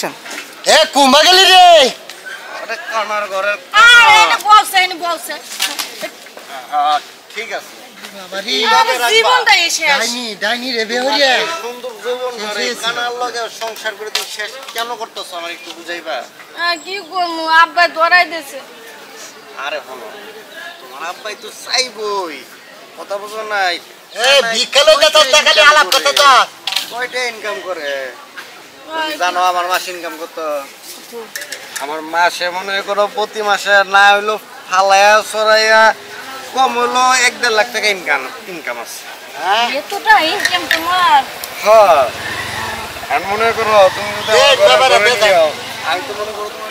বুঝছেন এ কুম্বা গেলি রে আরে কানার ঘরে আরে এটা বলছে হ্যাঁ ঠিক আছে বাবারি জীবনটা শেষ ডাইনি রে বেহরিয়া সুন্দর জীবন ধরে কানার লগে সংসার করে তুমি শেষ কেন করতেছ আমার একটু বুঝাইবা কি করবো আব্বা ধরাই দিয়েছে আরে হলো তোমার আব্বাই তো চাইবই কথা বুঝো নাই এ বিকালে যত টাকা দিয়ে আলাপ করতে তো কয়টা ইনকাম করে তুমি জানো আমার মাস ইনকাম কত আমার মাসে মনে করো প্রতি মাসে না হইলো ফালায়া সরাইয়া কম হইলো 1-1.5 লাখ টাকা ইনকাম আছে এতটা ইনকাম তোমার হ্যাঁ আর মনে করো তুমি যদি এই বাবারে বেজায়। আমি তো মনে করো তোমার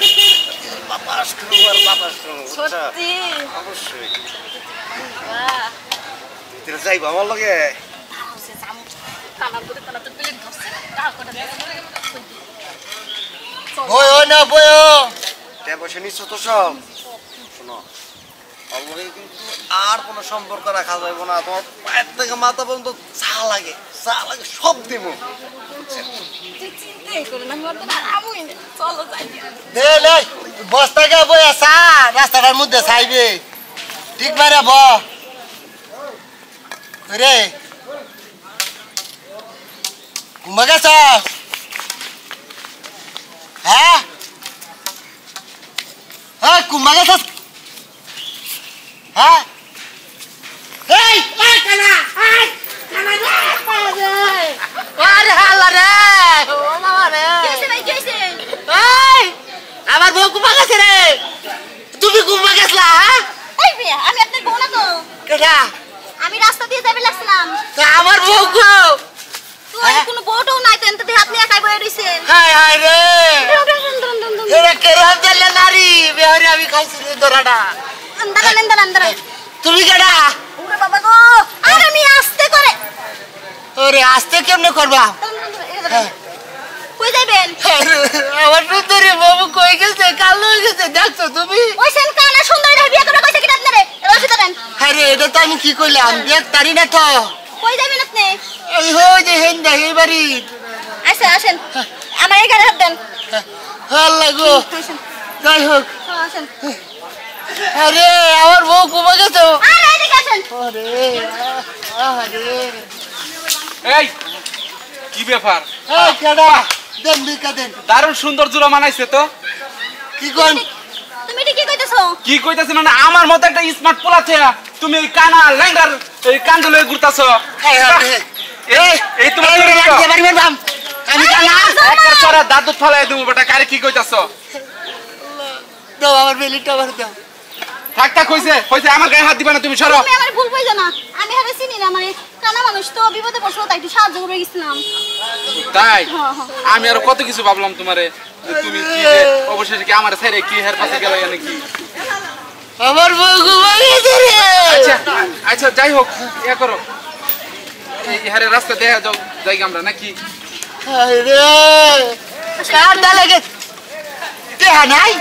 বাতাস করবো সত্যি অবশ্যই বাহ তুই যাইবো আমার লগে সে জামু কানা করে কানা তো প্লেট ধরছে তা করে বয় না বয় টাকা পয়সা নিচ্ছ তো সব শোনো অলরেডি কিন্তু আর কোনো সম্পর্ক রাখা যাবে না তোমার পায়ের থেকে মাথা পর্যন্ত চা লাগে সব দিব চিন্তাই করে না আমার তো আমুই না চলো যাই দে লে বস্তা গা বয় আসা রাস্তার মধ্যে চাইবে ঠিক বারে ব রে কুম্বা গেছ হ্যাঁ হ্যাঁ কুম্বা গেছ হ্যাঁ এই কানা আরে হালা রে ও বাবা রে কেসে ভাই কেসে এই আমার বউ কুম্বা গেছে রে তুমি কুম্বা গেছলা হ্যাঁ এই বিয়া আমি আপনার বউ না তো কেডা আমি রাস্তা দিয়ে যাবে লাগছিলাম তা আমার বউ গো তুই কোনো বউটাও নাই তো এনতে হাত নিয়ে একাই বয়ে রইছে হায় হায় রে এরা কেরাম জানলে নারী বেহরি আমি খাইছি রে দরাডা আন্দারা তুমি কেডা ওরে বাবা গো আর আমি আস্তে করে ওরে আস্তে কেমনে করবা কই যাবেন আরে, আমার সুন্দরী বাবু কই গেছে কালো হয়ে গেছে দেখছো তুমি ওই সেন কানা সুন্দরী রে বিয়ে করে কইছে কি আপনারে রসিদ দেন আরে এটা তো আমি কি কইলাম দেখ তারি না তো কই যাবেন আপনি এই হো যে হেন্দা এই বাড়ি আসেন আমার এই গাড়ি হাত দেন আল্লাহ গো আসেন যাই হোক আসেন আরে আমার বউ কমে গেছে আরে এদিকে আসেন আরে আরে এই কি ব্যাপার এই কেডা দেন বিকা দেন দারুণ সুন্দর জুড়া মানাইছে তো কি কোন তুমি এটা কি কইতেছো কি কইতাছ মানে আমার মতো একটা স্মার্ট পোলা থেয়া তুমি এই কানা ল্যাঙ্গার এই কান্দলে ঘুরতাছো এই তোমার আমি কানা একটা সরা দাদু ফলাই দেবো বেটা কারে কি কইতাছো দাও আমার বেলিটা আমার দাও থাক কইছে আমার গায়ে হাত দিবা না তুমি সরো তুমি আমার ভুল কইছো না আমি হারে চিনি না মানে কানা মানুষ তো বিপদে পড়ছো তাই একটু সাহায্য করে গেছিলাম তাই হ্যাঁ, হ্যাঁ। আমি আর কত কিছু ভাবলাম তোমারে যে তুমি কি যে অবশেষে কি আমার ছেড়ে কি হের পাশে গেল নাকি আমার বউ ঘুমাই গেছে রে আচ্ছা যাই হোক ইয়া করো এই হারে রাস্তা দেখা যাও যাই আমরা নাকি হায় রে কার দা লাগে দেহা নাই